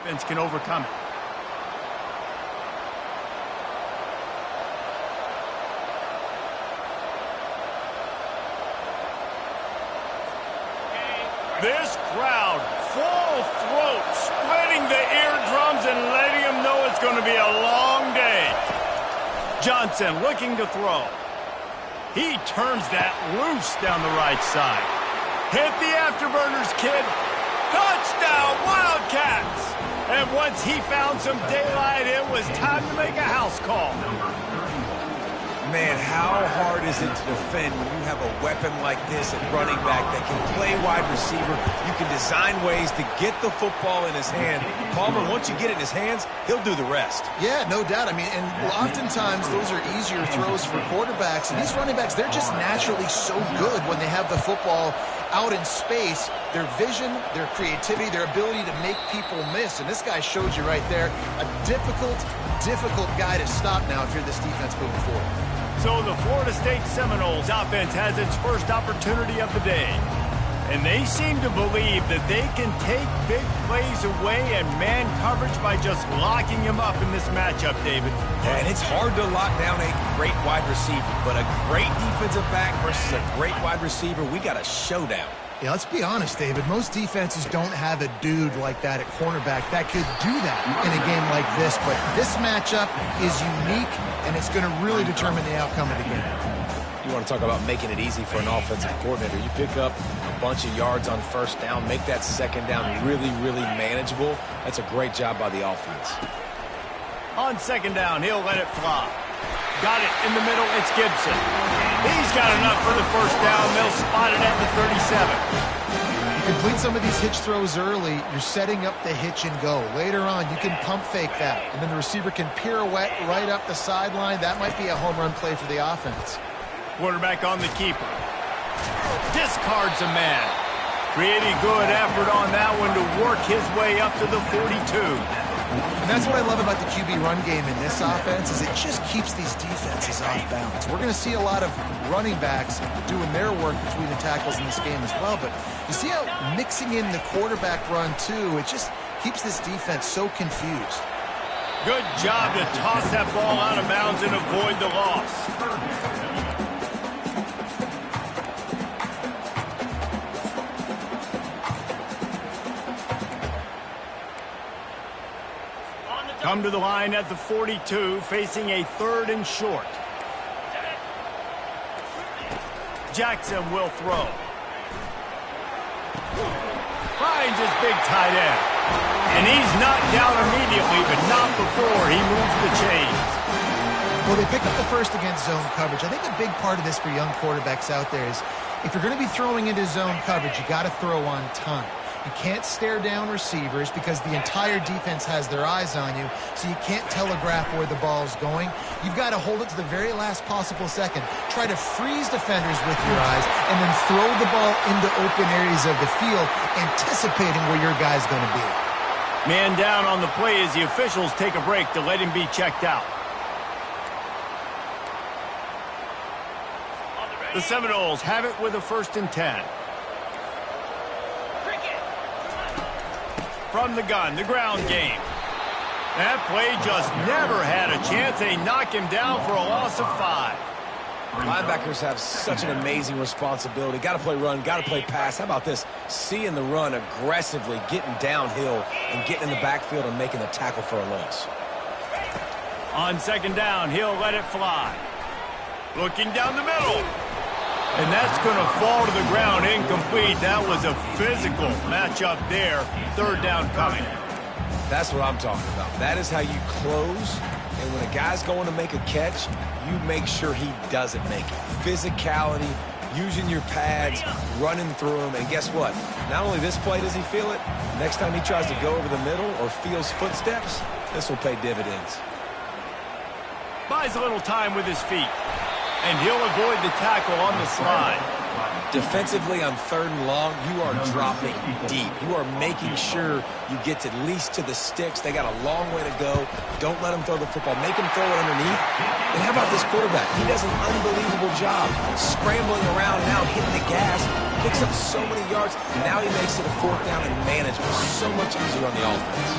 defense can overcome it. This crowd, full throat, splitting the eardrums and letting them know it's going to be a long day. Johnson looking to throw. He turns that loose down the right side. Hit the afterburners, kid. Touchdown, Wildcats! And once he found some daylight, it was time to make a house call. Man, how hard is it to defend when you have a weapon like this at running back that can play wide receiver? You can design ways to get the football in his hand. Palmer, once you get it in his hands, he'll do the rest. Yeah, no doubt. I mean, and oftentimes those are easier throws for quarterbacks. And these running backs, they're just naturally so good when they have the football out in space. Their vision, their creativity, their ability to make people miss. And this guy showed you right there, a difficult guy to stop now if you're this defense moving forward. So the Florida State Seminoles offense has its first opportunity of the day. And they seem to believe that they can take big plays away and man coverage by just locking him up in this matchup, David. And it's hard to lock down a great wide receiver, but a great defensive back versus a great wide receiver, we got a showdown. Yeah, let's be honest, David. Most defenses don't have a dude like that at cornerback that could do that in a game like this. But this matchup is unique, and it's going to really determine the outcome of the game. You want to talk about making it easy for an offensive coordinator. You pick up a bunch of yards on first down, make that second down really, really manageable. That's a great job by the offense. On second down, he'll let it fly. Got it in the middle, it's Gibson. He's got enough for the first down. They'll spot it at the 37. You complete some of these hitch throws early, you're setting up the hitch and go. Later on, you can pump fake that, and then the receiver can pirouette right up the sideline. That might be a home run play for the offense. Quarterback on the keeper. Discards a man. Pretty good effort on that one to work his way up to the 42. And that's what I love about the QB run game in this offense is it just keeps these defenses off balance. We're going to see a lot of running backs doing their work between the tackles in this game as well. But you see how mixing in the quarterback run, too, it just keeps this defense so confused. Good job to toss that ball out of bounds and avoid the loss. Come to the line at the 42, facing a 3rd and short. Jackson will throw. Finds his big tight end. And he's knocked down immediately, but not before he moves the chains. Well, they picked up the first against zone coverage. I think a big part of this for young quarterbacks out there is if you're going to be throwing into zone coverage, you got to throw on time. You can't stare down receivers because the entire defense has their eyes on you, so you can't telegraph where the ball's going. You've got to hold it to the very last possible second. Try to freeze defenders with your eyes and then throw the ball into open areas of the field, anticipating where your guy's going to be. Man down on the play as the officials take a break to let him be checked out. The Seminoles have it with a 1st and 10. From the gun, the ground game. That play just never had a chance. They knock him down for a loss of 5. Linebackers have such an amazing responsibility. Got to play run, got to play pass. How about this? Seeing the run aggressively, getting downhill, and getting in the backfield and making the tackle for a loss. On second down, he'll let it fly. Looking down the middle. And that's going to fall to the ground incomplete. That was a physical matchup there. 3rd down coming. That's what I'm talking about. That is how you close. And when a guy's going to make a catch, you make sure he doesn't make it. Physicality, using your pads, running through them. And guess what? Not only this play does he feel it, next time he tries to go over the middle or feels footsteps, this will pay dividends. Buys a little time with his feet. And he'll avoid the tackle on the slide. Defensively on 3rd and long, you are dropping deep. You are making sure you get at least to the sticks. They got a long way to go. Don't let them throw the football. Make them throw it underneath. And how about this quarterback? He does an unbelievable job scrambling around now, hitting the gas, picks up so many yards. Now he makes it a 4th down and management. So much easier on the offense.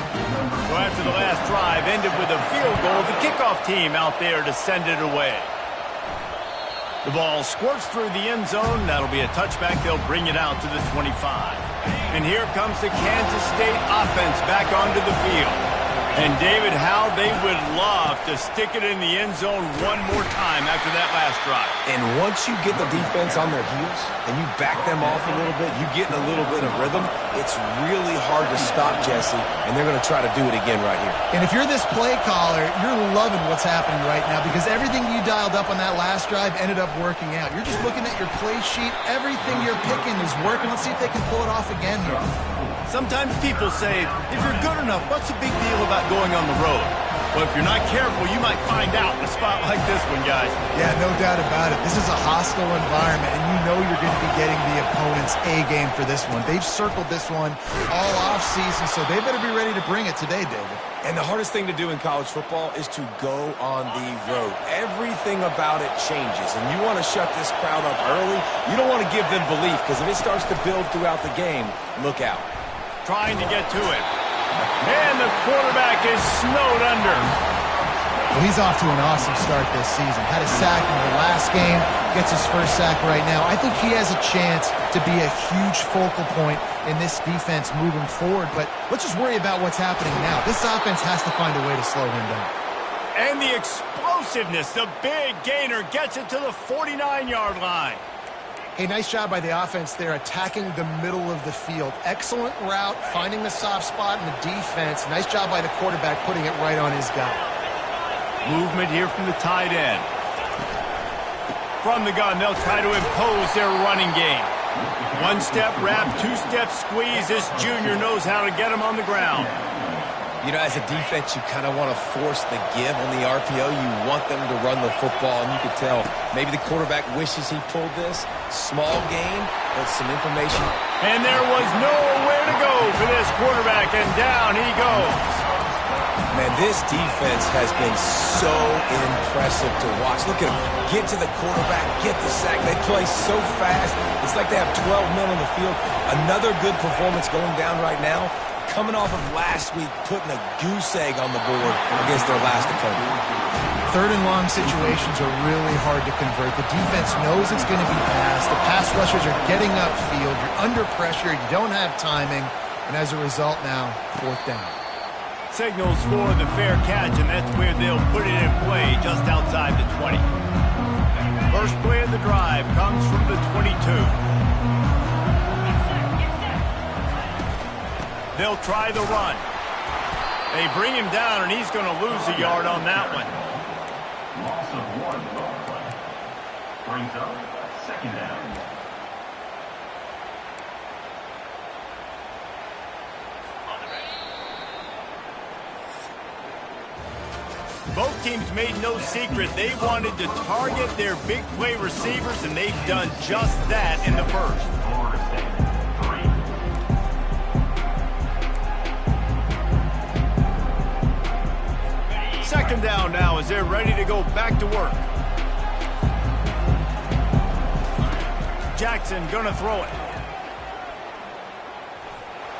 So after the last drive ended with a field goal, the kickoff team out there to send it away. The ball squirts through the end zone. That'll be a touchback. They'll bring it out to the 25. And here comes the Kansas State offense back onto the field. And David, how they would love to stick it in the end zone one more time after that last drive. And once you get the defense on their heels and you back them off a little bit, you get in a little bit of rhythm, it's really hard to stop, Jesse, and they're going to try to do it again right here. And if you're this play caller, you're loving what's happening right now because everything you dialed up on that last drive ended up working out. You're just looking at your play sheet. Everything you're picking is working. Let's see if they can pull it off again here. Sometimes people say, if you're good enough, what's the big deal about going on the road? Well, if you're not careful, you might find out in a spot like this one, guys. Yeah, no doubt about it. This is a hostile environment, and you know you're going to be getting the opponent's A game for this one. They've circled this one all offseason, so they better be ready to bring it today, David. And the hardest thing to do in college football is to go on the road. Everything about it changes, and you want to shut this crowd up early. You don't want to give them belief, because if it starts to build throughout the game, look out. Trying to get to it. And the quarterback is snowed under. Well, he's off to an awesome start this season. Had a sack in the last game, gets his first sack right now. I think he has a chance to be a huge focal point in this defense moving forward, but let's just worry about what's happening now. This offense has to find a way to slow him down. And the explosiveness, the big gainer gets it to the 49-yard line. Hey, nice job by the offense there, attacking the middle of the field. Excellent route, finding the soft spot in the defense. Nice job by the quarterback putting it right on his guy. Movement here from the tight end. From the gun, they'll try to impose their running game. One-step wrap, two-step squeeze. This junior knows how to get him on the ground. You know, as a defense, you kind of want to force the give on the RPO. You want them to run the football, and you can tell maybe the quarterback wishes he pulled this. Small gain, but some information. And there was nowhere to go for this quarterback, and down he goes. Man, this defense has been so impressive to watch. Look at them. Get to the quarterback, get the sack. They play so fast. It's like they have 12 men on the field. Another good performance going down right now. Coming off of last week, putting a goose egg on the board against their last opponent. 3rd and long situations are really hard to convert. The defense knows it's going to be passed. The pass rushers are getting upfield. You're under pressure. You don't have timing. And as a result now, 4th down. Signals for the fair catch, and that's where they'll put it in play just outside the 20. First play of the drive comes from the 22. They'll try the run. They bring him down, and he's going to lose a yard on that one. Loss of 1 play. Brings up 2nd down. Both teams made no secret they wanted to target their big play receivers, and they've done just that in the first. Second down now as they're ready to go back to work. Jackson gonna throw it.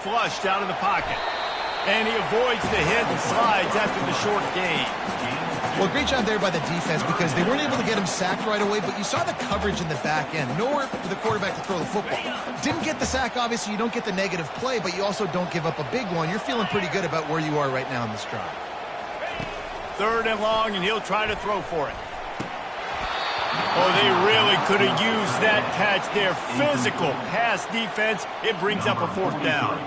Flushed out of the pocket. And he avoids the hit and slides after the short gain. Well, great job there by the defense because they weren't able to get him sacked right away, but you saw the coverage in the back end. Nowhere for the quarterback to throw the football. Didn't get the sack, obviously. You don't get the negative play, but you also don't give up a big one. You're feeling pretty good about where you are right now in this drive. 3rd and long, and he'll try to throw for it. Oh, they really could have used that catch there. Physical pass defense. It brings up a 4th down.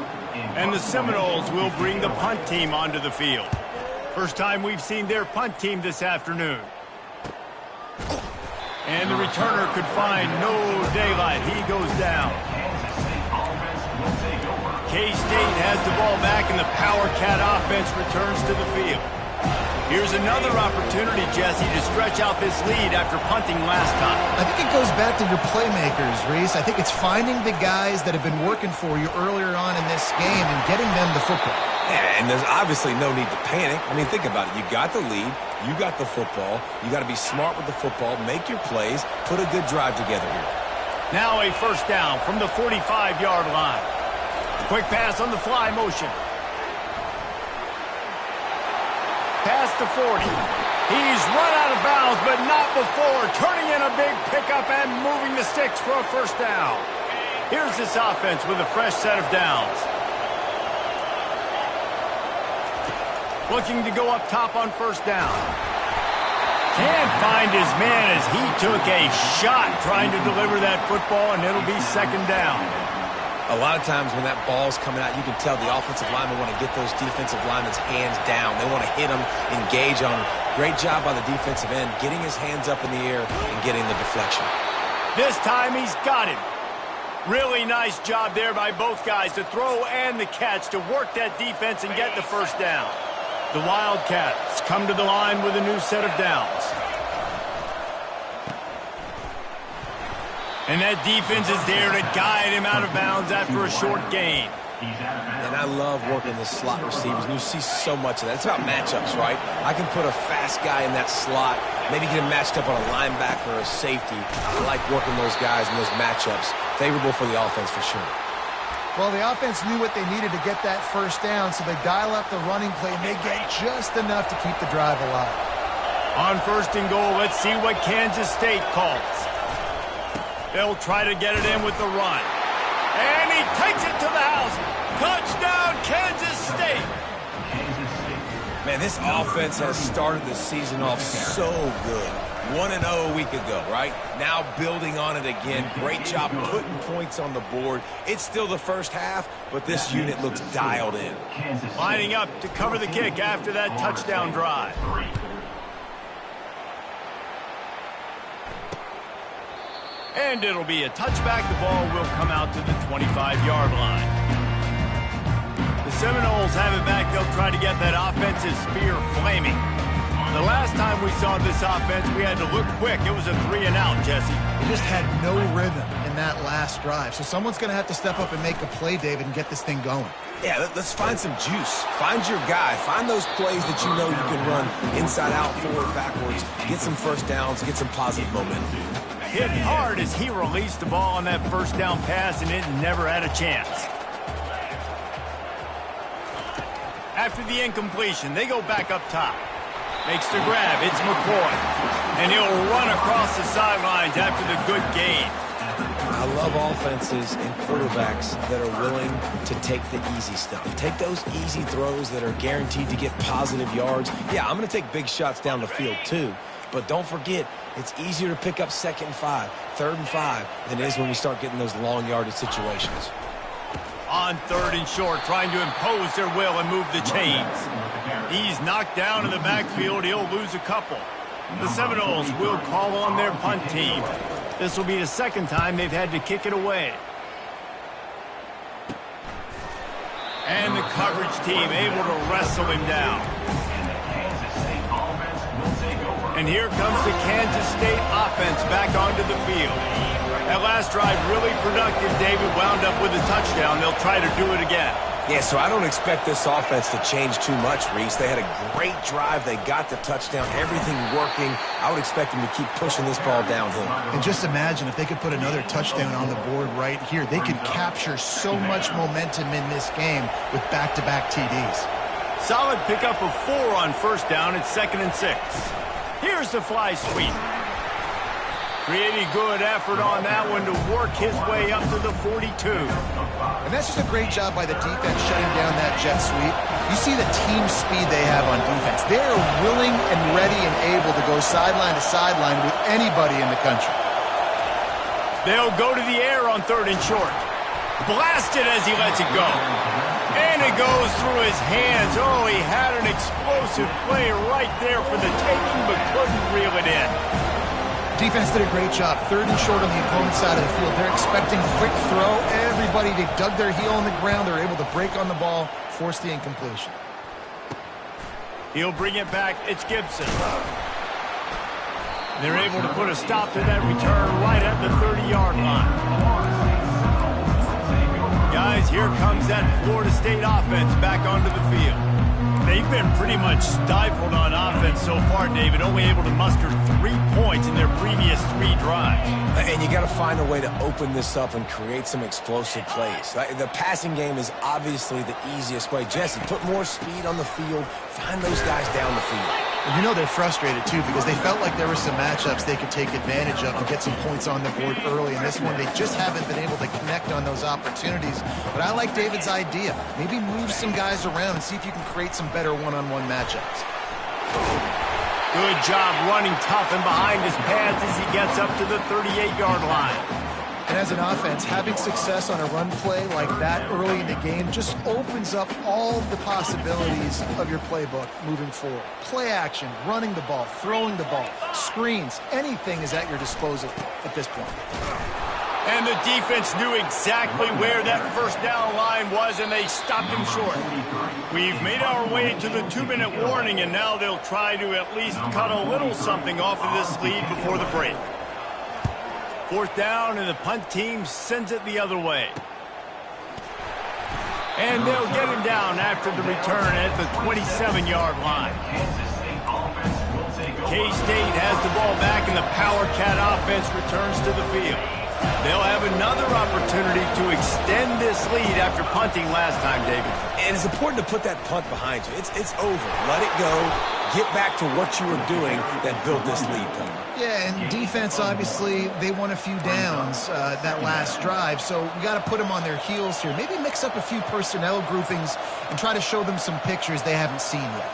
And the Seminoles will bring the punt team onto the field. First time we've seen their punt team this afternoon. And the returner could find no daylight. He goes down. K-State has the ball back, and the Power Cat offense returns to the field. Here's another opportunity, Jesse, to stretch out this lead after punting last time. I think it goes back to your playmakers, Reese. I think it's finding the guys that have been working for you earlier on in this game and getting them the football. Yeah, and there's obviously no need to panic. I mean, think about it. You got the lead. You got the football. You got to be smart with the football. Make your plays. Put a good drive together here. Now a first down from the 45-yard line. Quick pass on the fly motion. Past the 40. He's run out of bounds, but not before turning in a big pickup and moving the sticks for a first down. Here's this offense with a fresh set of downs. Looking to go up top on first down. Can't find his man as he took a shot trying to deliver that football, and it'll be second down. A lot of times when that ball's coming out, you can tell the offensive linemen want to get those defensive linemen's hands down. They want to hit them, engage on them. Great job by the defensive end, getting his hands up in the air and getting the deflection. This time he's got him. Really nice job there by both guys, the throw and the catch, to work that defense and get the first down. The Wildcats come to the line with a new set of downs. And that defense is there to guide him out of bounds after a short gain. And I love working the slot receivers, and you see so much of that. It's about matchups, right? I can put a fast guy in that slot, maybe get him matched up on a linebacker or a safety. I like working those guys in those matchups. Favorable for the offense for sure. Well, the offense knew what they needed to get that first down, so they dial up the running play, and they get just enough to keep the drive alive. On first and goal, let's see what Kansas State calls. They'll try to get it in with the run. And he takes it to the house. Touchdown, Kansas State. Man, this offense has started the season off so good. 1-0 a week ago, right? Now building on it again. Great job putting points on the board. It's still the first half, but this unit looks dialed in. Lining up to cover the kick after that touchdown drive. And it'll be a touchback. The ball will come out to the 25-yard line. The Seminoles have it back. They'll try to get that offensive spear flaming. The last time we saw this offense, we had to look quick. It was a 3-and-out, Jesse. They just had no rhythm in that last drive. So someone's going to have to step up and make a play, David, and get this thing going. Yeah, let's find some juice. Find your guy. Find those plays that you know you can run inside out, forward, backwards. Get some first downs. Get some positive momentum. Hit hard as he released the ball on that first down pass, and it never had a chance. After the incompletion, they go back up top. Makes the grab. It's McCoy. And he'll run across the sidelines after the good gain. I love offenses and quarterbacks that are willing to take the easy stuff. Take those easy throws that are guaranteed to get positive yards. Yeah, I'm going to take big shots down the field too. But don't forget, it's easier to pick up 2nd and 5, 3rd and 5 than it is when we start getting those long yardage situations. On 3rd and short, trying to impose their will and move the chains. He's knocked down in the backfield. He'll lose a couple. The Seminoles will call on their punt team. This will be the second time they've had to kick it away. And the coverage team able to wrestle him down. And here comes the Kansas State offense back onto the field. That last drive really productive. David wound up with a touchdown. They'll try to do it again. Yeah, so I don't expect this offense to change too much, Reese. They had a great drive. They got the touchdown. Everything working. I would expect them to keep pushing this ball downhill. And just imagine if they could put another touchdown on the board right here. They could capture so much momentum in this game with back-to-back TDs. Solid pickup of 4 on first down. It's 2nd and 6. Here's the fly sweep. Pretty good effort on that one to work his way up to the 42. And that's just a great job by the defense shutting down that jet sweep. You see the team speed they have on defense. They're willing and ready and able to go sideline to sideline with anybody in the country. They'll go to the air on 3rd and short. Blasted as he lets it go. And it goes through his hands. Oh, he had an explosive play right there for the taking, but couldn't reel it in. Defense did a great job. 3rd and short on the opponent's side of the field. They're expecting a quick throw. Everybody, they dug their heel on the ground. They're able to break on the ball, force the incompletion. He'll bring it back. It's Gibson. They're able to put a stop to that return right at the 30-yard line. Guys, here comes that Florida State offense back onto the field. They've been pretty much stifled on offense so far, David, only able to muster 3 points in their previous 3 drives. And you got to find a way to open this up and create some explosive plays. The passing game is obviously the easiest way. Jesse, put more speed on the field. Find those guys down the field. And you know they're frustrated, too, because they felt like there were some matchups they could take advantage of and get some points on the board early. In this one, they just haven't been able to connect on those opportunities. But I like David's idea. Maybe move some guys around and see if you can create some better one-on-one matchups. Good job running tough and behind his pads as he gets up to the 38-yard line. And as an offense, having success on a run play like that early in the game just opens up all of the possibilities of your playbook moving forward. Play action, running the ball, throwing the ball, screens, anything is at your disposal at this point. And the defense knew exactly where that first down line was, and they stopped him short. We've made our way to the 2-minute warning, and now they'll try to at least cut a little something off of this lead before the break. 4th down, and the punt team sends it the other way. And they'll get him down after the return at the 27-yard line. K-State has the ball back, and the Power Cat offense returns to the field. They'll have another opportunity to extend this lead after punting last time, David. And it's important to put that punt behind you. It's over. Let it go. Get back to what you were doing that built this lead, Pump. Yeah, and defense, obviously, they won a few downs that last drive, so we got to put them on their heels here. Maybe mix up a few personnel groupings and try to show them some pictures they haven't seen yet.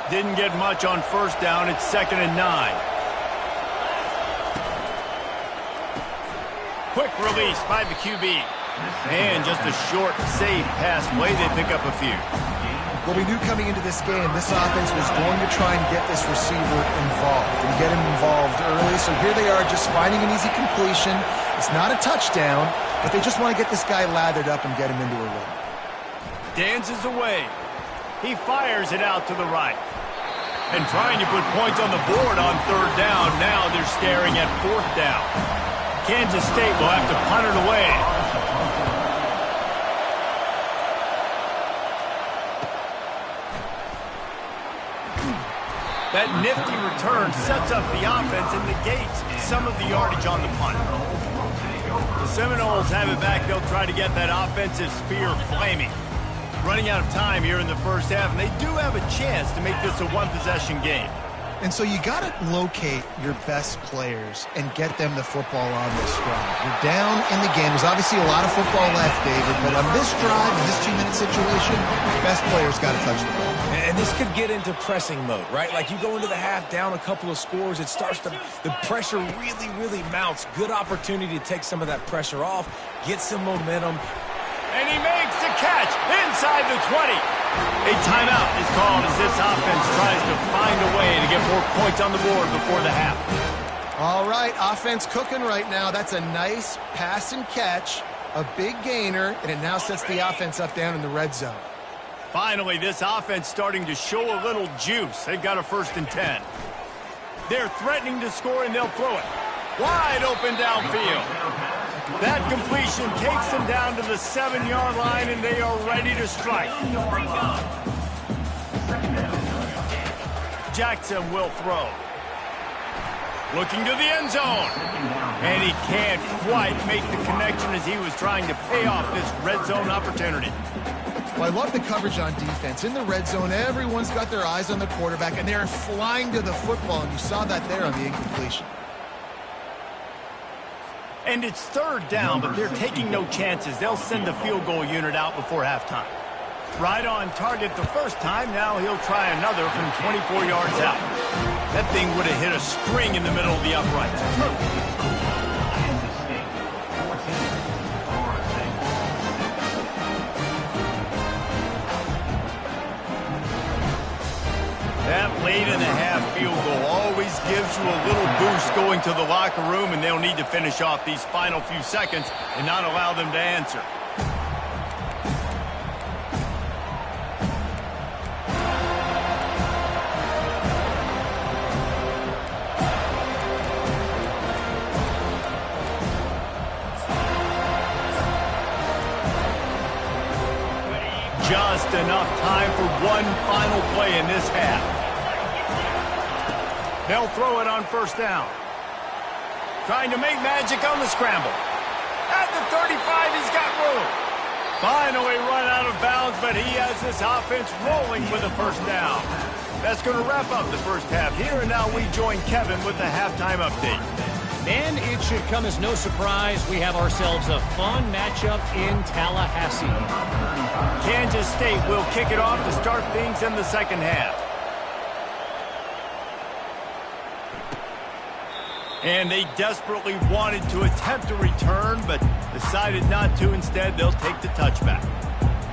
Didn't get much on 1st down. It's 2nd and 9. Quick release by the QB. And just a short, safe pass play. They pick up a few. Well, we knew coming into this game, this offense was going to try and get this receiver involved and get him involved early. So here they are just finding an easy completion. It's not a touchdown, but they just want to get this guy lathered up and get him into a run. Dances away. He fires it out to the right. And trying to put points on the board on 3rd down. Now they're staring at 4th down. Kansas State will have to punt it away. That nifty return sets up the offense and negates some of the yardage on the punt. The Seminoles have it back. They'll try to get that offensive spear flaming. Running out of time here in the first half, and they do have a chance to make this a one-possession game. And so you got to locate your best players and get them the football on this drive. You're down in the game. There's obviously a lot of football left, David, but on this drive, in this 2-minute situation, best players got to touch the ball. And this could get into pressing mode, right? Like you go into the half down a couple of scores, it starts to, the pressure really, really mounts. Good opportunity to take some of that pressure off, get some momentum. And he makes the catch inside the 20. A timeout is called as this offense tries to find a way to get more points on the board before the half. All right, offense cooking right now. That's a nice pass and catch, a big gainer, and it now sets the offense up down in the red zone. Finally, this offense starting to show a little juice. They've got a 1st and 10. They're threatening to score, and they'll throw it. Wide open downfield. That completion takes them down to the 7-yard line, and they are ready to strike. Jackson will throw. Looking to the end zone. And he can't quite make the connection as he was trying to pay off this red zone opportunity. Well, I love the coverage on defense. In the red zone, everyone's got their eyes on the quarterback, and they're flying to the football, and you saw that there on the incompletion. And it's 3rd down, but they're taking no chances. They'll send the field goal unit out before halftime. Right on target the first time. Now he'll try another from 24 yards out. That thing would have hit a string in the middle of the uprights. That late in the half field goal always gives you a little boost going to the locker room, and they'll need to finish off these final few seconds and not allow them to answer. just enough time for one final play in this half. They'll throw it on first down. Trying to make magic on the scramble. At the 35, he's got room. Finally run out of bounds, but he has this offense rolling with a first down. That's going to wrap up the first half here, and now we join Kevin with the halftime update. And it should come as no surprise, we have ourselves a fun matchup in Tallahassee. Kansas State will kick it off to start things in the second half. And they desperately wanted to attempt a return, but decided not to. Instead, they'll take the touchback.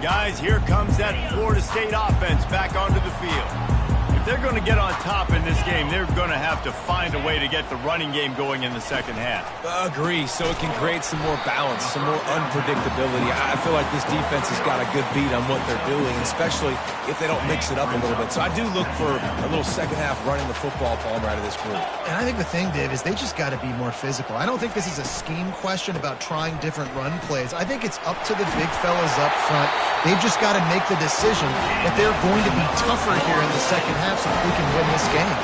Guys, here comes that Florida State offense back onto the field. If they're going to get on top in this game, they're going to have to find a way to get the running game going in the second half. Agree, so it can create some more balance, some more unpredictability. I feel like this defense has got a good beat on what they're doing, especially if they don't mix it up a little bit. So I do look for a little second half running the football palm out of this group. And I think the thing, Dave, is they just got to be more physical. I don't think this is a scheme question about trying different run plays. I think it's up to the big fellas up front. They've just got to make the decision that they're going to be tougher here in the second half so that we can win this game.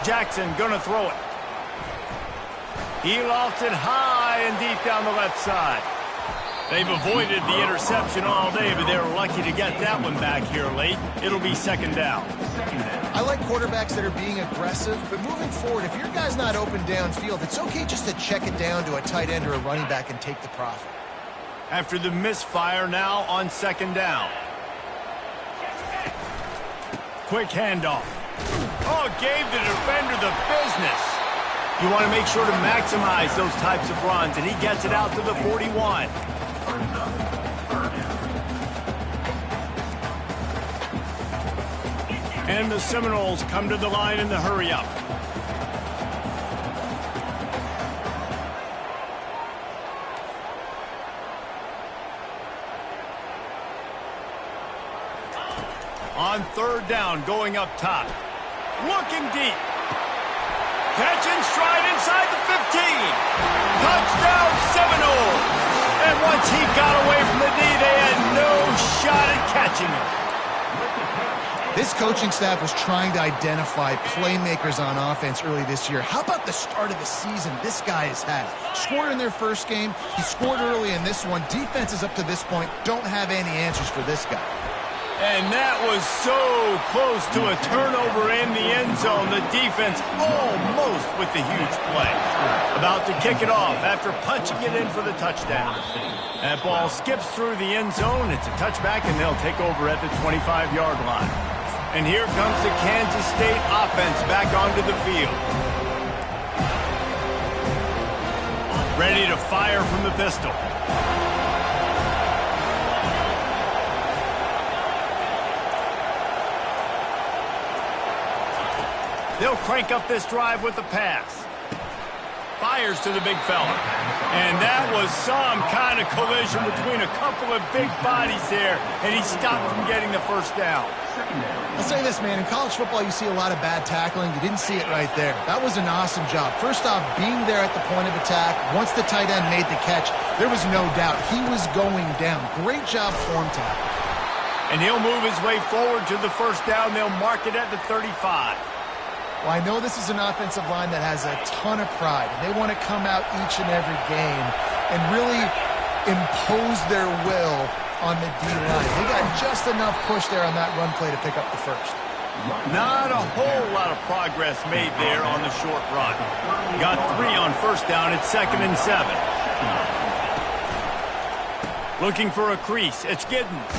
Jackson gonna throw it. He lofts it high and deep down the left side. They've avoided the interception all day, but they're lucky to get that one back here late. It'll be second down. I like quarterbacks that are being aggressive, but moving forward, if your guy's not open downfield, it's okay just to check it down to a tight end or a running back and take the profit. After the misfire, now on second down. Quick handoff. Oh, gave the defender the business. You want to make sure to maximize those types of runs, and he gets it out to the 41. And the Seminoles come to the line in the hurry-up. On third down, going up top. Looking deep. Catch and stride inside the 15. Touchdown, Seminoles. And once he got away from the knee, they had no shot at catching him. This coaching staff was trying to identify playmakers on offense early this year. How about the start of the season this guy has had? Scored in their first game. He scored early in this one. Defenses up to this point don't have any answers for this guy. And that was so close to a turnover in the end zone. The defense almost with the huge play. About to kick it off after punching it in for the touchdown. That ball skips through the end zone. It's a touchback, and they'll take over at the 25-yard line. And here comes the Kansas State offense back onto the field. Ready to fire from the pistol. They'll crank up this drive with the pass. Fires to the big fella. And that was some kind of collision between a couple of big bodies there, and he stopped from getting the first down. I'll say this, man. In college football, you see a lot of bad tackling. You didn't see it right there. That was an awesome job. First off, being there at the point of attack. Once the tight end made the catch, there was no doubt he was going down. Great job form tackle. And he'll move his way forward to the first down. They'll mark it at the 35. Well, I know this is an offensive line that has a ton of pride. They want to come out each and every game and really impose their will on the D-line. They got just enough push there on that run play to pick up the first. Not a whole lot of progress made there on the short run. Got 3 on first down. It's 2nd and 7. Looking for a crease. It's Giddens.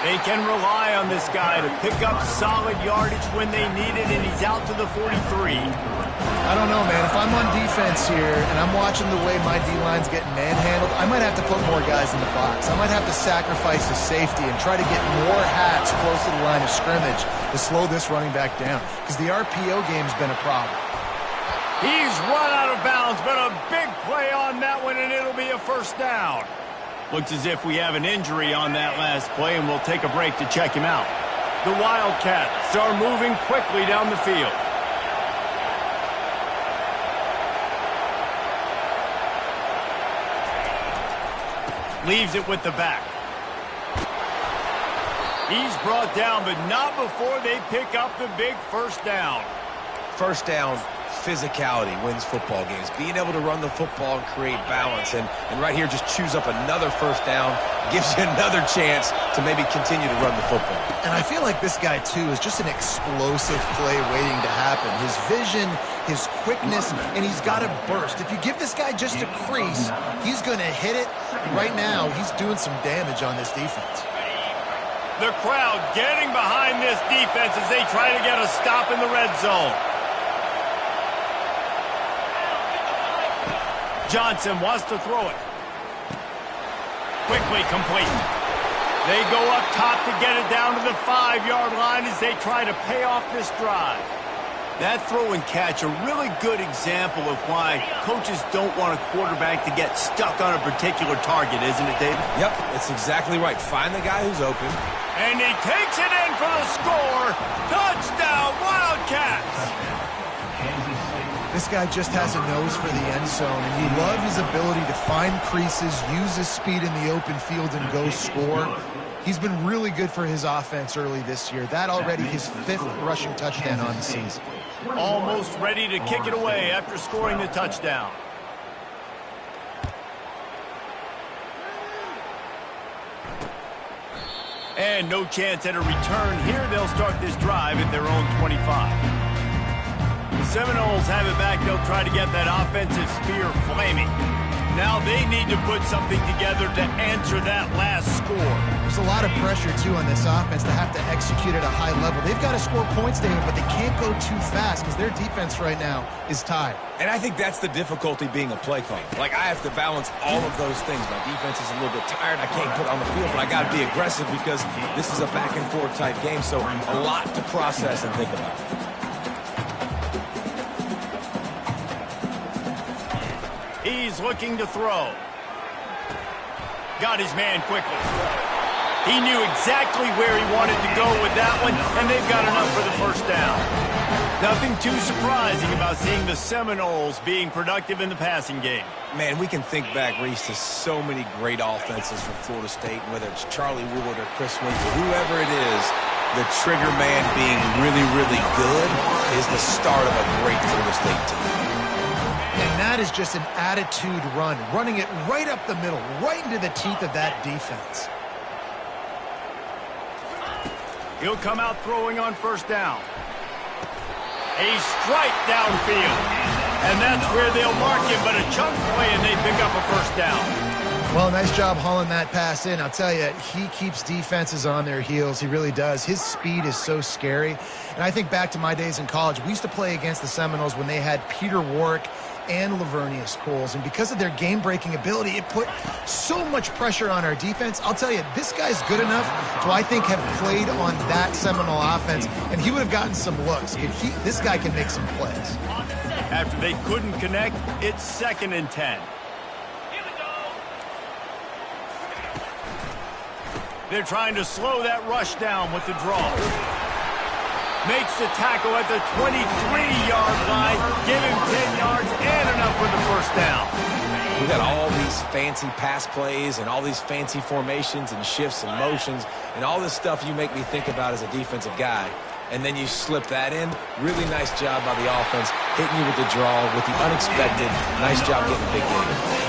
They can rely on this guy to pick up solid yardage when they need it, and he's out to the 43. I don't know, man. If I'm on defense here and I'm watching the way my D-line's getting manhandled, I might have to put more guys in the box. I might have to sacrifice the safety and try to get more hats close to the line of scrimmage to slow this running back down, because the RPO game's been a problem. He's run out of bounds, but a big play on that one, and it'll be a first down. Looks as if we have an injury on that last play, and we'll take a break to check him out. The Wildcats are moving quickly down the field. Leaves it with the back. He's brought down, but not before they pick up the big first down. First down, physicality wins football games. Being able to run the football and create balance. And right here, just choose up another first down. Gives you another chance to maybe continue to run the football. And I feel like this guy, too, is just an explosive play waiting to happen. His vision, his quickness, and he's got a burst. If you give this guy just a crease, he's going to hit it. Right now, he's doing some damage on this defense. The crowd getting behind this defense as they try to get a stop in the red zone. Johnson wants to throw it. Quickly complete. They go up top to get it down to the 5-yard line as they try to pay off this drive. That throw and catch, a really good example of why coaches don't want a quarterback to get stuck on a particular target, isn't it, David? Yep, it's exactly right. Find the guy who's open. And he takes it in for the score. Touchdown, Wildcats! This guy just has a nose for the end zone, and you love his ability to find creases, use his speed in the open field, and go score. He's been really good for his offense early this year. That already his 5th rushing touchdown on the season. Almost ready to kick it away after scoring the touchdown. And no chance at a return here. They'll start this drive at their own 25. The Seminoles have it back. They'll try to get that offensive spear flaming. Now they need to put something together to answer that last score. There's a lot of pressure, too, on this offense to have to execute at a high level. They've got to score points, David, but they can't go too fast because their defense right now is tired. And I think that's the difficulty being a play caller. Like, I have to balance all of those things. My defense is a little bit tired. I can't put on the field, but I got to be aggressive because this is a back-and-forth type game, so a lot to process and think about. He's looking to throw. Got his man quickly. He knew exactly where he wanted to go with that one, and they've got enough for the first down. Nothing too surprising about seeing the Seminoles being productive in the passing game. Man, we can think back, Reese, to so many great offenses from Florida State, whether it's Charlie Wood or Chris Winfrey, whoever it is, the trigger man being really, really good is the start of a great Florida State team. And that is just an attitude run, running it right up the middle, right into the teeth of that defense. He'll come out throwing on first down. A strike downfield. And that's where they'll mark him, but a chunk play and they pick up a first down. Well, nice job hauling that pass in. I'll tell you, he keeps defenses on their heels. He really does. His speed is so scary. And I think back to my days in college. We used to play against the Seminoles when they had Peter Warwick and Lavernius Coles, and because of their game-breaking ability, it put so much pressure on our defense. I'll tell you, this guy's good enough to, I think, have played on that Seminole offense, and he would have gotten some looks. This guy can make some plays. After they couldn't connect, it's 2nd and 10. They're trying to slow that rush down with the draw. Makes the tackle at the 23-yard line. Give him 10 yards and enough for the first down. We got all these fancy pass plays and all these fancy formations and shifts and motions and all this stuff you make me think about as a defensive guy. And then you slip that in. Really nice job by the offense, hitting you with the draw, with the unexpected. Nice job getting a big game.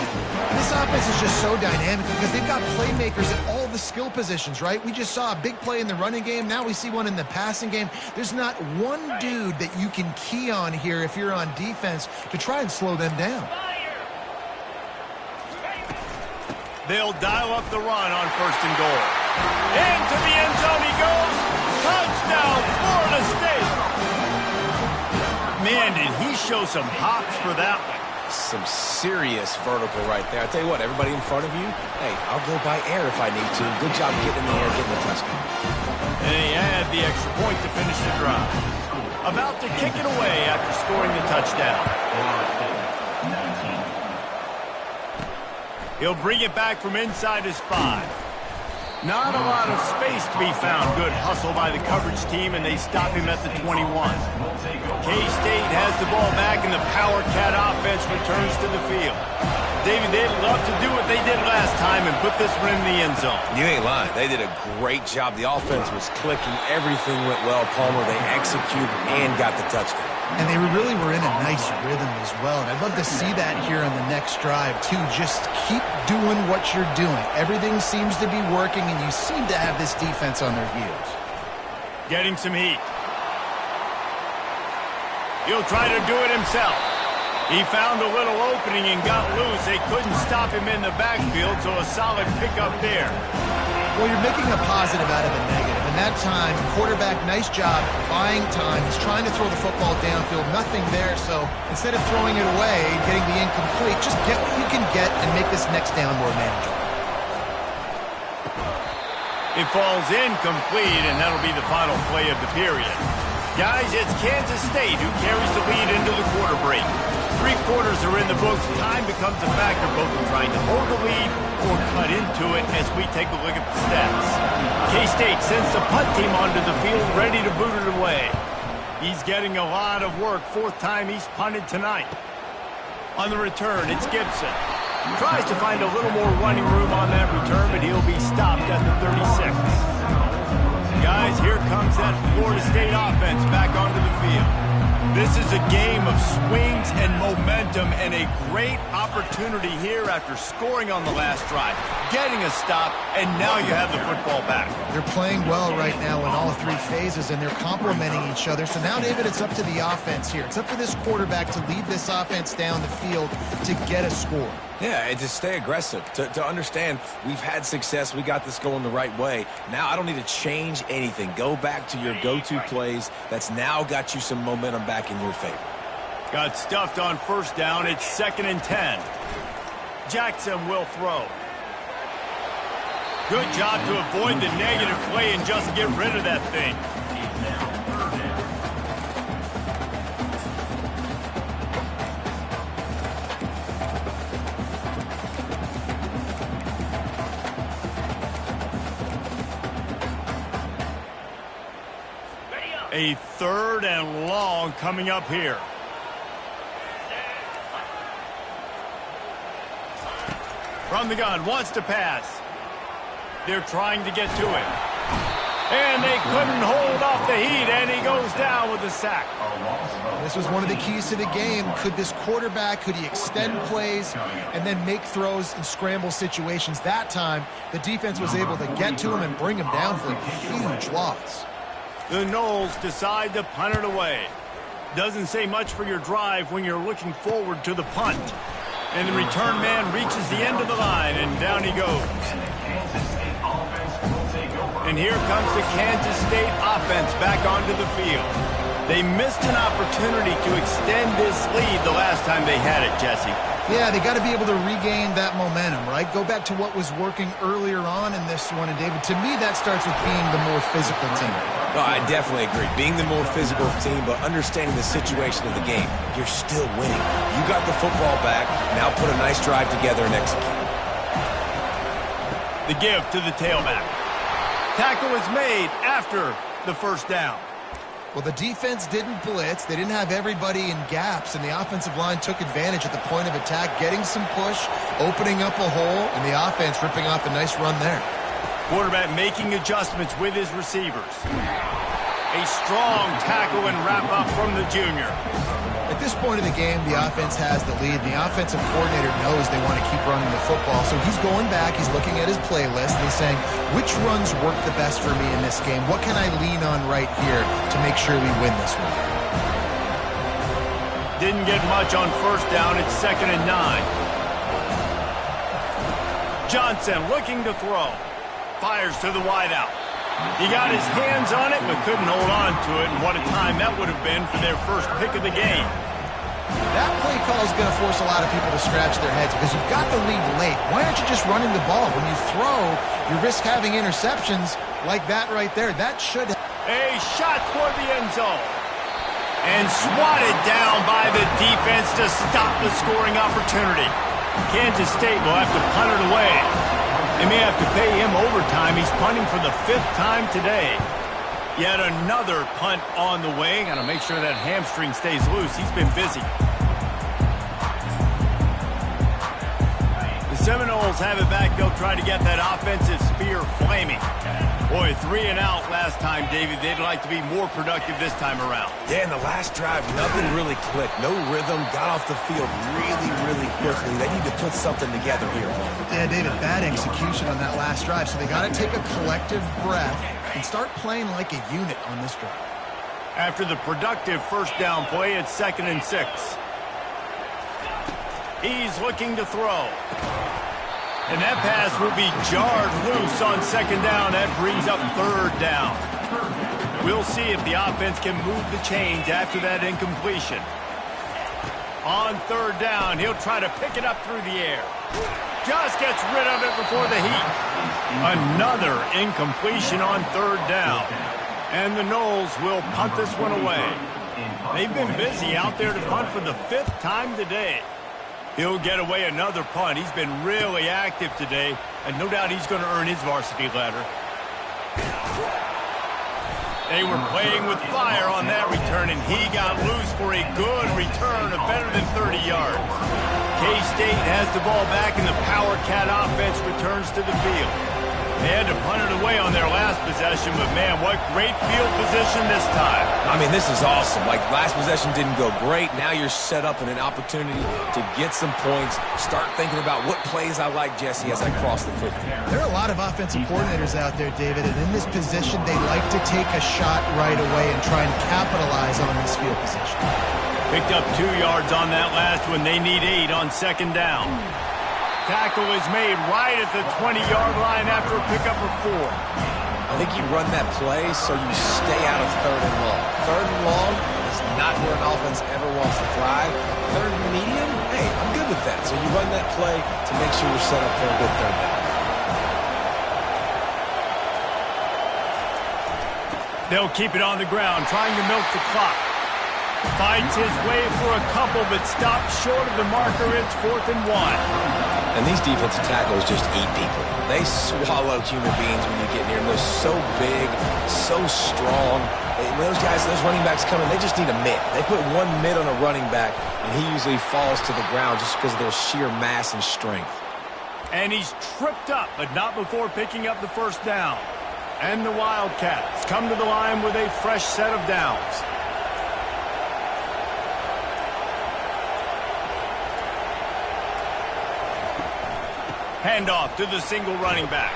This offense is just so dynamic because they've got playmakers at all the skill positions, right? We just saw a big play in the running game. Now we see one in the passing game. There's not one dude that you can key on here if you're on defense to try and slow them down. They'll dial up the run on 1st and goal. Into the end zone he goes. Touchdown, Florida State. Man, did he show some hops for that one. Some serious vertical right there. I tell you what, everybody in front of you, hey, I'll go by air if I need to. Good job getting in the air, getting the touchdown. And he had the extra point to finish the drive. About to kick it away after scoring the touchdown. He'll bring it back from inside his 5. Not a lot of space to be found. Good hustle by the coverage team, and they stop him at the 21. K-State has the ball back, and the Power Cat offense returns to the field. David, they'd love to do what they did last time and put this one in the end zone. You ain't lying. They did a great job. The offense was clicking. Everything went well. Palmer, they executed and got the touchdown. And they really were in a nice rhythm as well. And I'd love to see that here on the next drive, too. Just keep doing what you're doing. Everything seems to be working, and you seem to have this defense on their heels. Getting some heat. He'll try to do it himself. He found a little opening and got loose. They couldn't stop him in the backfield, so a solid pickup there. Well, you're making a positive out of a negative. And that time, quarterback, nice job buying time. He's trying to throw the football downfield. Nothing there, so instead of throwing it away, getting the incomplete, just get what you can get and make this next down more manageable. It falls incomplete, and that'll be the final play of the period. Guys, it's Kansas State who carries the lead into the quarter break. 3 quarters are in the books. Time becomes a factor, both in trying to hold the lead or cut into it as we take a look at the stats. K-State sends the punt team onto the field, ready to boot it away. He's getting a lot of work. 4th time he's punted tonight. On the return, it's Gibson. Tries to find a little more running room on that return, but he'll be stopped at the 36. Guys, here comes that Florida State offense back onto the field. This is a game of swings and momentum and a great opportunity here after scoring on the last drive, getting a stop, and now you have the football back. They're playing well right now in all 3 phases, and they're complementing each other. So now, David, it's up to the offense here. It's up to this quarterback to lead this offense down the field to get a score. Yeah, and to stay aggressive, to understand we've had success, we got this going the right way. Now I don't need to change anything. Go back to your go-to plays. That's now got you some momentum back in your favor. Got stuffed on 1st down. It's 2nd and 10. Jackson will throw. Good job to avoid the negative play and just get rid of that thing. A 3rd and long coming up here. From the gun, wants to pass. They're trying to get to him. And they couldn't hold off the heat, and he goes down with a sack. This was one of the keys to the game. Could this quarterback, could he extend plays and then make throws in scramble situations? That time, the defense was able to get to him and bring him down for a huge loss. The Noles decide to punt it away. Doesn't say much for your drive when you're looking forward to the punt. And the return man reaches the end of the line, and down he goes. And here comes the Kansas State offense back onto the field. They missed an opportunity to extend this lead the last time they had it, Jesse. Yeah, they got to be able to regain that momentum, right? Go back to what was working earlier on in this one. And, David, to me, that starts with being the more physical team. No, I definitely agree. Being the more physical team, but understanding the situation of the game. You're still winning. You got the football back. Now put a nice drive together and execute. The give to the tailback. Tackle was made after the 1st down. Well, the defense didn't blitz. They didn't have everybody in gaps, and the offensive line took advantage at the point of attack, getting some push, opening up a hole, and the offense ripping off a nice run there. Quarterback making adjustments with his receivers. A strong tackle and wrap-up from the junior. At this point of the game, the offense has the lead. The offensive coordinator knows they want to keep running the football, so he's going back, he's looking at his playlist, and he's saying, which runs work the best for me in this game? What can I lean on right here to make sure we win this one? Didn't get much on 1st down. It's 2nd and 9. Johnson looking to throw. Fires to the wideout. He got his hands on it, but couldn't hold on to it, and what a time that would have been for their first pick of the game. That play call is going to force a lot of people to scratch their heads because you've got the lead late. Why aren't you just running the ball? When you throw, you risk having interceptions like that right there. That should... A shot toward the end zone. And swatted down by the defense to stop the scoring opportunity. Kansas State will have to punt it away. They may have to pay him overtime. He's punting for the 5th time today. Yet another punt on the way. Got to make sure that hamstring stays loose. He's been busy. The Seminoles have it back. They'll try to get that offensive spear flaming. Boy, 3 and out last time, David. They'd like to be more productive this time around. Yeah, in the last drive, nothing really clicked. No rhythm, got off the field really quickly. They need to put something together here. Yeah, David, bad execution on that last drive, so they got to take a collective breath and start playing like a unit on this drive. After the productive first down play, it's 2nd and 6. He's looking to throw. And that pass will be jarred loose on 2nd down. That brings up 3rd down. We'll see if the offense can move the chains after that incompletion. On 3rd down, he'll try to pick it up through the air. Just gets rid of it before the heat. Another incompletion on 3rd down. And the Noles will punt this one away. They've been busy out there to punt for the 5th time today. He'll get away another punt. He's been really active today, and no doubt he's going to earn his varsity ladder. They were playing with fire on that return, and he got loose for a good return of better than 30 yards. K-State has the ball back, and the Power Cat offense returns to the field. They had to punt it away on their last possession, but man, what great field position this time. I mean, this is awesome. Like, last possession didn't go great. Now you're set up in an opportunity to get some points. Start thinking about what plays I like, Jesse, as I cross the 50. There are a lot of offensive coordinators out there, David, and in this position, they like to take a shot right away and try and capitalize on this field position. Picked up 2 yards on that last one. They need 8 on 2nd down. Tackle is made right at the 20-yard line after a pickup of 4. I think you run that play so you stay out of 3rd and long. 3rd and long is not where an offense ever wants to thrive. 3rd and medium, hey, I'm good with that. So you run that play to make sure you're set up for a good 3rd down. They'll keep it on the ground, trying to milk the clock. Fights his way for a couple, but stops short of the marker. It's 4th and 1. And these defensive tackles just eat people. They swallow human beings when you get near them. They're so big, so strong. When those guys, those running backs come in, they just need a mitt. They put one mitt on a running back, and he usually falls to the ground just because of their sheer mass and strength. And he's tripped up, but not before picking up the 1st down. And the Wildcats come to the line with a fresh set of downs. Handoff to the single running back.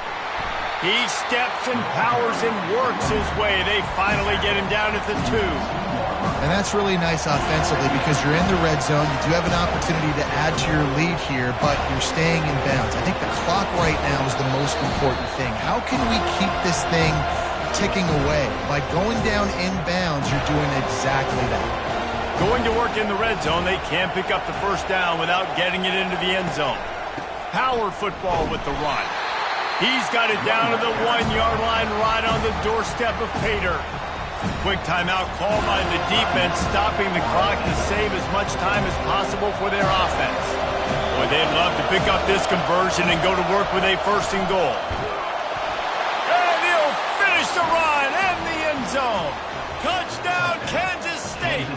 He steps and powers and works his way. They finally get him down at the 2. And that's really nice offensively because you're in the red zone. You do have an opportunity to add to your lead here, but you're staying in bounds. I think the clock right now is the most important thing. How can we keep this thing ticking away? By going down in bounds, you're doing exactly that. Going to work in the red zone, they can't pick up the 1st down without getting it into the end zone. Power football with the run. He's got it down to the 1-yard line right on the doorstep of Pater. Quick timeout called by the defense, stopping the clock to save as much time as possible for their offense. Boy, they'd love to pick up this conversion and go to work with a 1st and goal. And he'll finish the run and the end zone. Touchdown, Kansas State.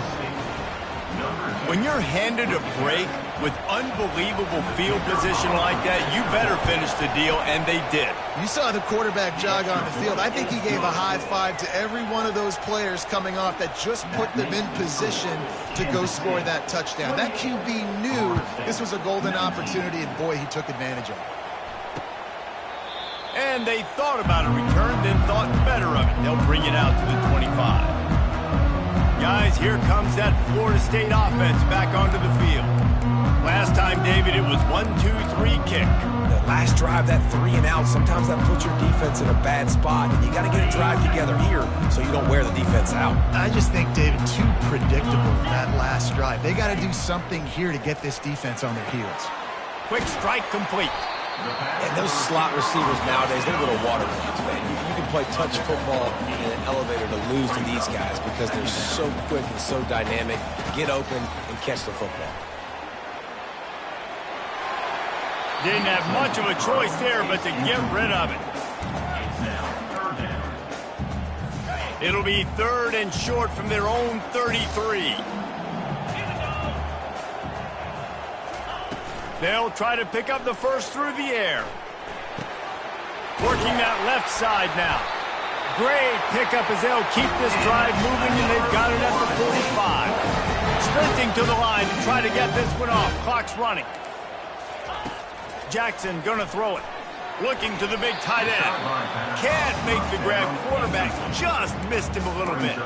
When you're handed a break with unbelievable field position like that, you better finish the deal, and they did. You saw the quarterback jog on the field. I think he gave a high five to every one of those players coming off that just put them in position to go score that touchdown. That QB knew this was a golden opportunity, and boy, he took advantage of it. And they thought about a return, then thought better of it. They'll bring it out to the 25. Guys, here comes that Florida State offense back onto the field. Last time, David, it was 1-2-3 kick. The last drive, that 3 and out, sometimes that puts your defense in a bad spot, and you got to get a drive together here so you don't wear the defense out. I just think, David, too predictable that last drive. They got to do something here to get this defense on their heels. Quick strike complete. And those slot receivers nowadays, they're little water balloons, man. You can play touch football in an elevator to lose to these guys because they're so quick and so dynamic. Get open and catch the football. Didn't have much of a choice there but to get rid of it. It'll be 3rd and short from their own 33. They'll try to pick up the first through the air. Working that left side now. Great pickup as they'll keep this drive moving, and they've got it at the 45. Sprinting to the line to try to get this one off. Clock's running. Jackson gonna throw it. Looking to the big tight end. Can't make the grab. Quarterback just missed him a little bit.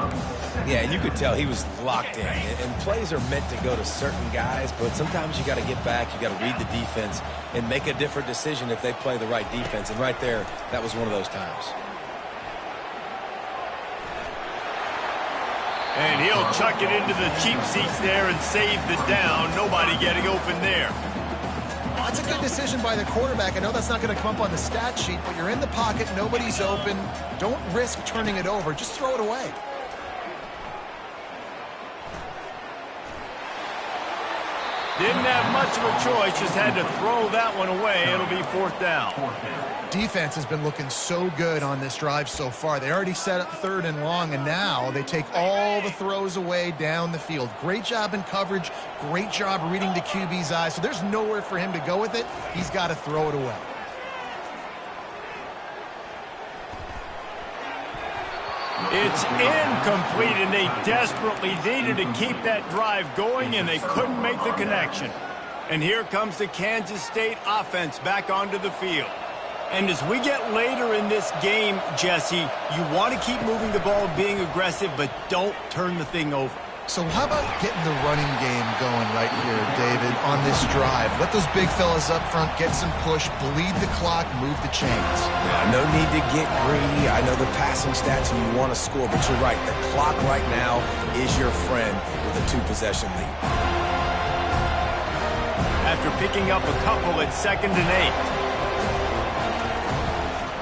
Yeah, you could tell he was locked in. And plays are meant to go to certain guys, but sometimes you got to get back, you got to read the defense, and make a different decision if they play the right defense. And right there, that was one of those times. And he'll chuck it into the cheap seats there and save the down. Nobody getting open there. Well, that's a good decision by the quarterback. I know that's not going to come up on the stat sheet, but you're in the pocket, nobody's open. Don't risk turning it over. Just throw it away. Didn't have much of a choice, just had to throw that one away. It'll be 4th down. Defense has been looking so good on this drive so far. They already set up 3rd and long, and now they take all the throws away down the field. Great job in coverage, great job reading the QB's eyes. So there's nowhere for him to go with it. He's got to throw it away. It's incomplete, and they desperately needed to keep that drive going, and they couldn't make the connection. And here comes the Kansas State offense back onto the field. And as we get later in this game, Jesse, you want to keep moving the ball, being aggressive, but don't turn the thing over. So how about getting the running game going right here, David, on this drive? Let those big fellas up front get some push, bleed the clock, move the chains. Yeah, no need to get greedy. I know the passing stats and you want to score, but you're right. The clock right now is your friend with a 2-possession lead. After picking up a couple at 2nd and 8.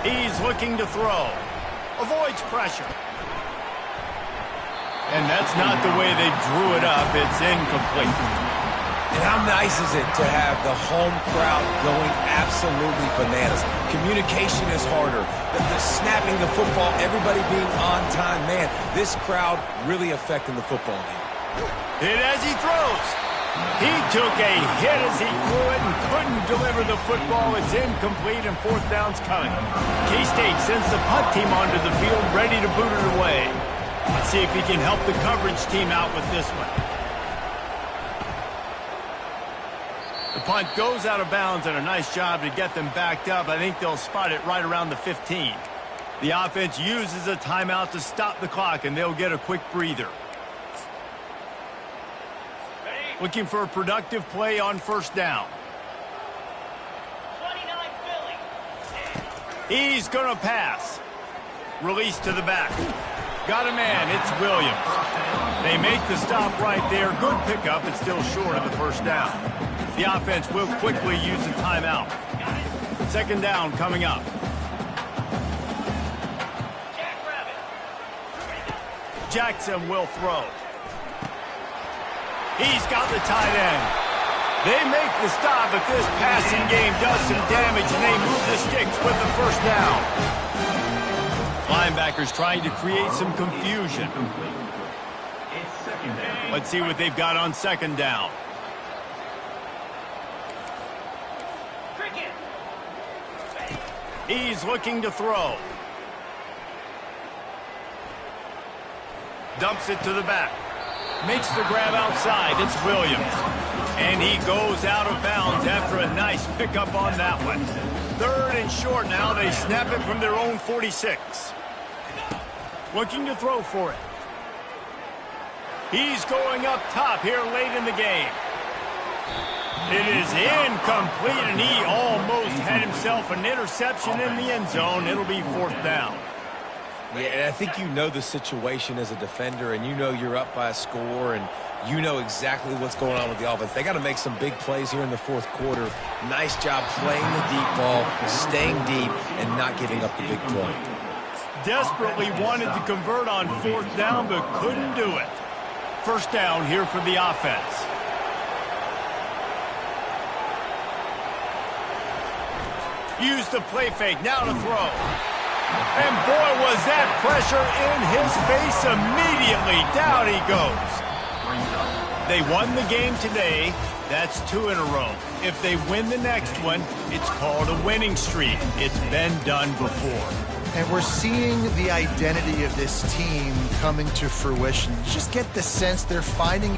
He's looking to throw. Avoids pressure. And that's not the way they drew it up. It's incomplete. And how nice is it to have the home crowd going absolutely bananas? Communication is harder. The snapping the football, everybody being on time. Man, this crowd really affecting the football game. Hit as he throws. He took a hit as he threw it and couldn't deliver the football. It's incomplete, and 4th down's coming. K-State sends the punt team onto the field, ready to boot it away. Let's see if he can help the coverage team out with this one. The punt goes out of bounds, and a nice job to get them backed up. I think they'll spot it right around the 15. The offense uses a timeout to stop the clock, and they'll get a quick breather. Looking for a productive play on 1st down. 29 Philly. He's going to pass. Release to the back. Got a man. It's Williams. They make the stop right there. Good pickup. It's still short of the 1st down. The offense will quickly use a timeout. 2nd down coming up. Jackson will throw. He's got the tight end. They make the stop, but this passing game does some damage, and they move the sticks with the 1st down. Linebackers trying to create some confusion. Let's see what they've got on 2nd down. He's looking to throw. Dumps it to the back. Makes the grab outside. It's Williams. And he goes out of bounds after a nice pickup on that one. 3rd and short now. They snap it from their own 46. Looking to throw for it. He's going up top here late in the game. It is incomplete, and he almost had himself an interception in the end zone. It'll be 4th down. Yeah, and I think you know the situation as a defender, and you know you're up by a score, and you know exactly what's going on with the offense. They got to make some big plays here in the 4th quarter. Nice job playing the deep ball, staying deep, and not giving up the big play. Desperately wanted to convert on 4th down, but couldn't do it. 1st down here for the offense. Use the play fake, now to throw. And boy, was that pressure in his face immediately. Down he goes. They won the game today. That's 2 in a row. If they win the next one, it's called a winning streak. It's been done before. And we're seeing the identity of this team coming to fruition. You just get the sense they're finding